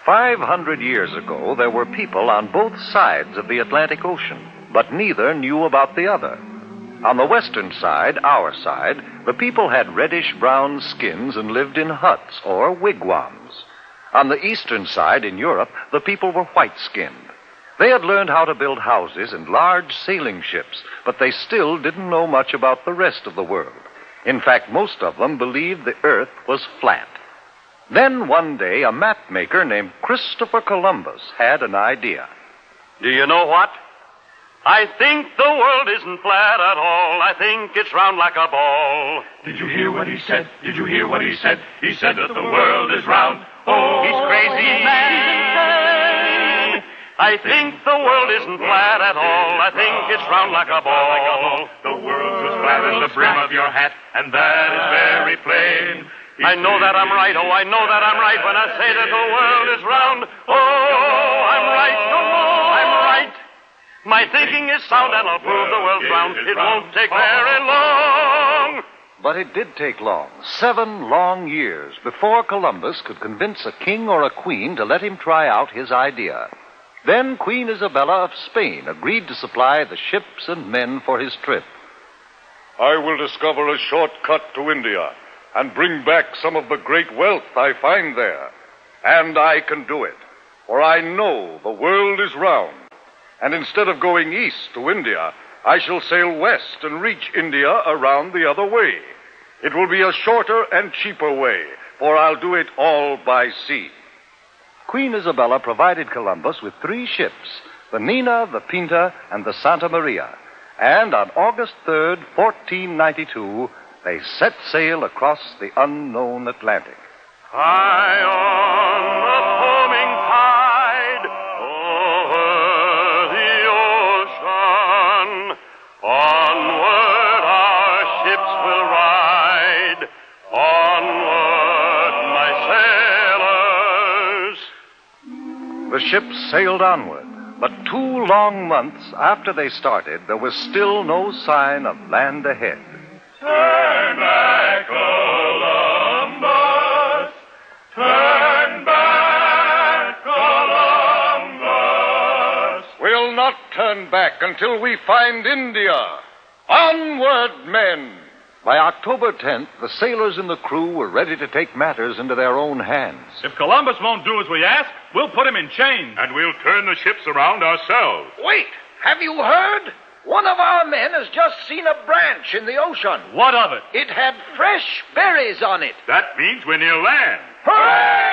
500 years ago, there were people on both sides of the Atlantic Ocean, but neither knew about the other. On the western side, our side, the people had reddish-brown skins and lived in huts or wigwams. On the eastern side, in Europe, the people were white-skinned. They had learned how to build houses and large sailing ships, but they still didn't know much about the rest of the world. In fact, most of them believed the earth was flat. Then one day, a map maker named Christopher Columbus had an idea. Do you know what? I think the world isn't flat at all. I think it's round like a ball. Did you hear what he said? Did you hear what he said? He said that the world is round. Oh, he's crazy, man. I think the world isn't flat at all. I think it's round like a ball. The world's as flat as the brim of your hat, and that is very plain. I know that I'm right, oh, I know that I'm right when I say that the world is round. Oh, I'm right, oh, I'm right. My thinking is sound and I'll prove the world's round. It won't take very long. But it did take long, 7 long years, before Columbus could convince a king or a queen to let him try out his idea. Then Queen Isabella of Spain agreed to supply the ships and men for his trip. I will discover a shortcut to India and bring back some of the great wealth I find there. And I can do it, for I know the world is round. And instead of going east to India, I shall sail west and reach India around the other way. It will be a shorter and cheaper way, for I'll do it all by sea. Queen Isabella provided Columbus with 3 ships, the Nina, the Pinta, and the Santa Maria. And on August 3rd, 1492, they set sail across the unknown Atlantic. High on the foaming tide, over the ocean, onward our ships will ride, onward, my sailors. The ships sailed onward, but 2 long months after they started, there was still no sign of land ahead. Turn back, Columbus! Turn back, Columbus! We'll not turn back until we find India. Onward, men! By October 10th, the sailors and the crew were ready to take matters into their own hands. If Columbus won't do as we ask, we'll put him in chains. And we'll turn the ships around ourselves. Wait! Have you heard? One of our men has just seen a branch in the ocean. What of it? It had fresh berries on it. That means we're near land. Hooray!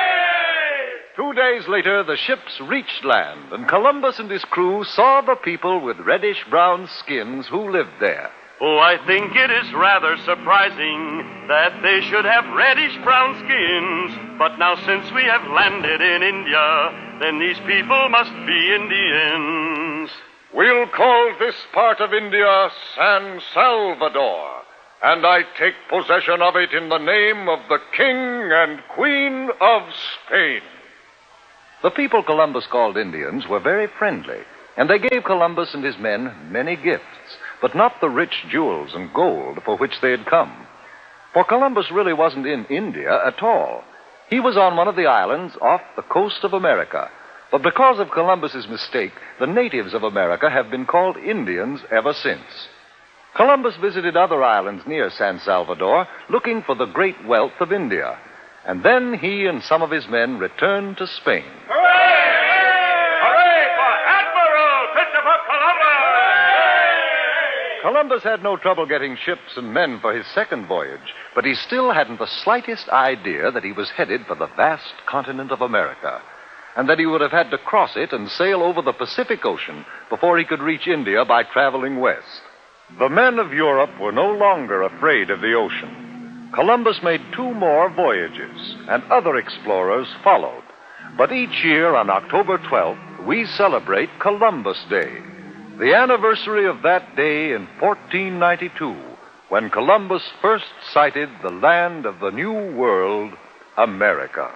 2 days later, the ships reached land, and Columbus and his crew saw the people with reddish-brown skins who lived there. Oh, I think it is rather surprising that they should have reddish-brown skins. But now since we have landed in India, then these people must be Indians. We'll call this part of India San Salvador, and I take possession of it in the name of the King and Queen of Spain. The people Columbus called Indians were very friendly, and they gave Columbus and his men many gifts, but not the rich jewels and gold for which they had come. For Columbus really wasn't in India at all. He was on one of the islands off the coast of America. But because of Columbus's mistake, the natives of America have been called Indians ever since. Columbus visited other islands near San Salvador, looking for the great wealth of India. And then he and some of his men returned to Spain. Hooray! Hooray for Admiral Christopher Columbus! Columbus had no trouble getting ships and men for his second voyage, but he still hadn't the slightest idea that he was headed for the vast continent of America, and that he would have had to cross it and sail over the Pacific Ocean before he could reach India by traveling west. The men of Europe were no longer afraid of the ocean. Columbus made 2 more voyages, and other explorers followed. But each year on October 12th, we celebrate Columbus Day, the anniversary of that day in 1492, when Columbus first sighted the land of the New World, America.